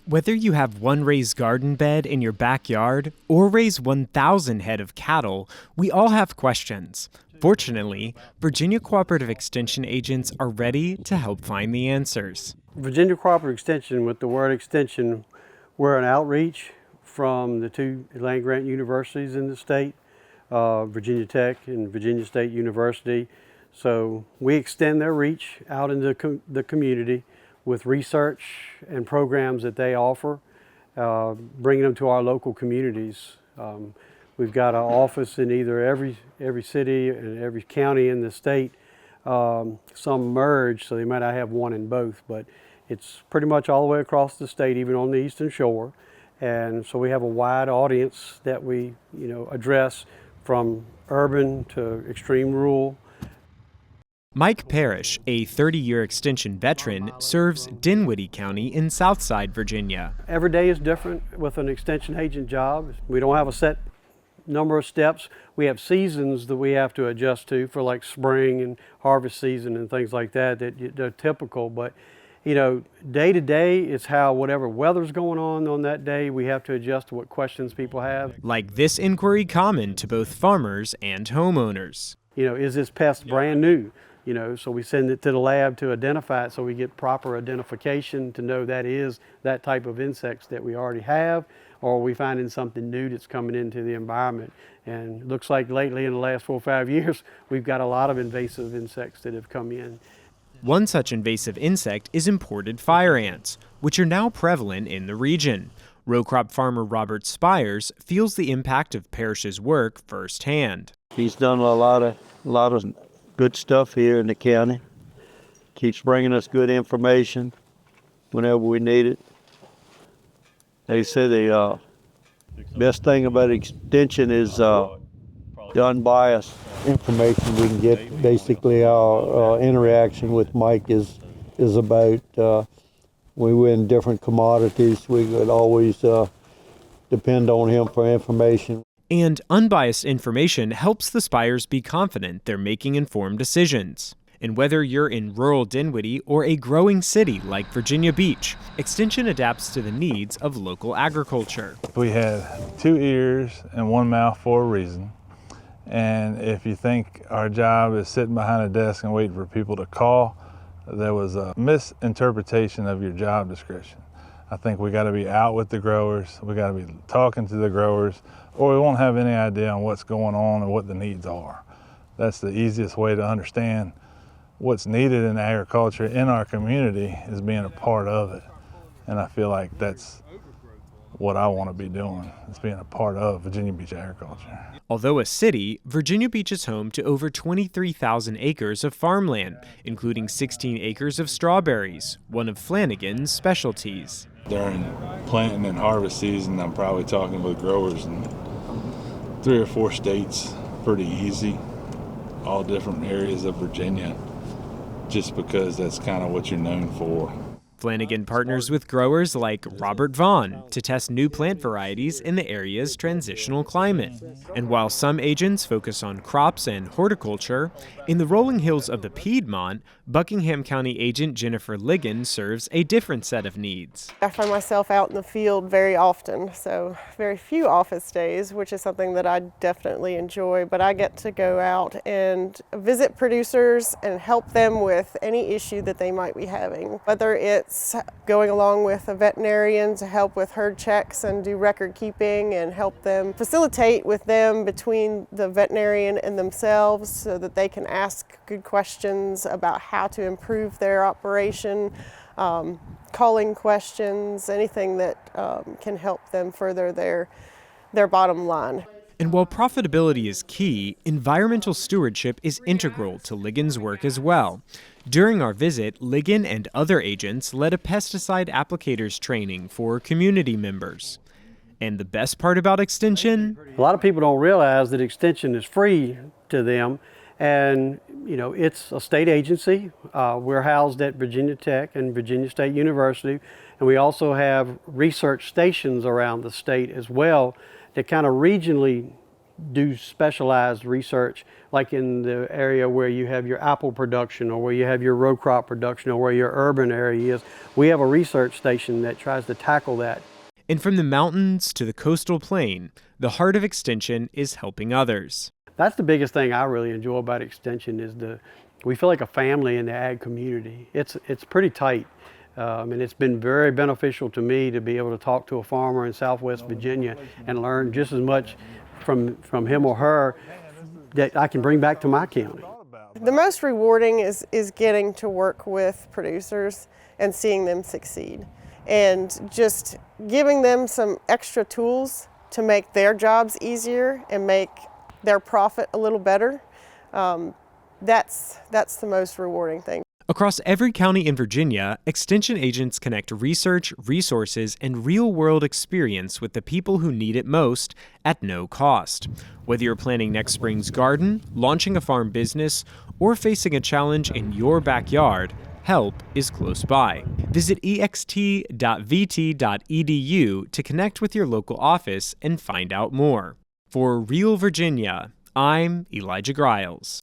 Whether you have one raised garden bed in your backyard or raise 1,000 head of cattle, we all have questions. Fortunately, Virginia Cooperative Extension agents are ready to help find the answers. Virginia Cooperative Extension, with the word extension, we're an outreach from the two land-grant universities in the state, Virginia Tech and Virginia State University. So we extend their reach out into the community with research and programs that they offer, bringing them to our local communities. We've got an office in either every city and every county in the state. Some merge, so they might not have one in both, but it's pretty much all the way across the state, even on the eastern shore. And so we have a wide audience that we, address from urban to extreme rural. Mike Parrish, a 30-year extension veteran, serves Dinwiddie County in Southside Virginia. Every day is different with an extension agent job. We don't have a set number of steps. We have seasons that we have to adjust to for like spring and harvest season and things like that they're typical. But day to day, it's how whatever weather's going on that day, we have to adjust to what questions people have. Like this inquiry common to both farmers and homeowners. Is this pest brand new? So we send it to the lab to identify it so we get proper identification to know that is that type of insects that we already have, or are we finding something new that's coming into the environment. And it looks like lately in the last 4 or 5 years, we've got a lot of invasive insects that have come in. One such invasive insect is imported fire ants, which are now prevalent in the region. Row crop farmer Robert Spires feels the impact of Parrish's work firsthand. He's done a lot of good stuff here in the county. Keeps bringing us good information whenever we need it. They say the best thing about extension is the unbiased information we can get. Basically, our interaction with Mike is about we win different commodities. We could always depend on him for information. And unbiased information helps the Spires be confident they're making informed decisions. And whether you're in rural Dinwiddie or a growing city like Virginia Beach, Extension adapts to the needs of local agriculture. We had 2 ears and 1 mouth for a reason. And if you think our job is sitting behind a desk and waiting for people to call, there was a misinterpretation of your job description. I think we got to be out with the growers, we got to be talking to the growers, or we won't have any idea on what's going on and what the needs are. That's the easiest way to understand what's needed in agriculture in our community, is being a part of it. And I feel like that's what I want to be doing, is being a part of Virginia Beach agriculture. Although a city, Virginia Beach is home to over 23,000 acres of farmland, including 16 acres of strawberries, one of Flanagan's specialties. During planting and harvest season, I'm probably talking with growers in 3 or 4 states, pretty easy, all different areas of Virginia, just because that's kind of what you're known for. Flanagan partners with growers like Robert Vaughn to test new plant varieties in the area's transitional climate. And while some agents focus on crops and horticulture, in the rolling hills of the Piedmont, Buckingham County agent Jennifer Ligon serves a different set of needs. I find myself out in the field very often, so very few office days, which is something that I definitely enjoy, but I get to go out and visit producers and help them with any issue that they might be having, whether it's going along with a veterinarian to help with herd checks and do record keeping and help them facilitate with them between the veterinarian and themselves so that they can ask good questions about how to improve their operation, calling questions, anything that can help them further their bottom line. And while profitability is key, environmental stewardship is integral to Ligon's work as well. During our visit, Ligon and other agents led a pesticide applicators training for community members. And the best part about Extension? A lot of people don't realize that Extension is free to them, and it's a state agency. We're housed at Virginia Tech and Virginia State University, and we also have research stations around the state as well that kind of regionally do specialized research, like in the area where you have your apple production or where you have your row crop production or where your urban area is. We have a research station that tries to tackle that. And from the mountains to the coastal plain, the heart of Extension is helping others. That's the biggest thing I really enjoy about Extension is we feel like a family in the ag community. It's pretty tight. And it's been very beneficial to me to be able to talk to a farmer in Southwest Virginia and learn just as much from him or her that I can bring back to my county. The most rewarding is getting to work with producers and seeing them succeed, and just giving them some extra tools to make their jobs easier and make their profit a little better. That's the most rewarding thing. Across every county in Virginia, Extension agents connect research, resources, and real-world experience with the people who need it most at no cost. Whether you're planning next spring's garden, launching a farm business, or facing a challenge in your backyard, help is close by. Visit ext.vt.edu to connect with your local office and find out more. For Real Virginia, I'm Elijah Griles.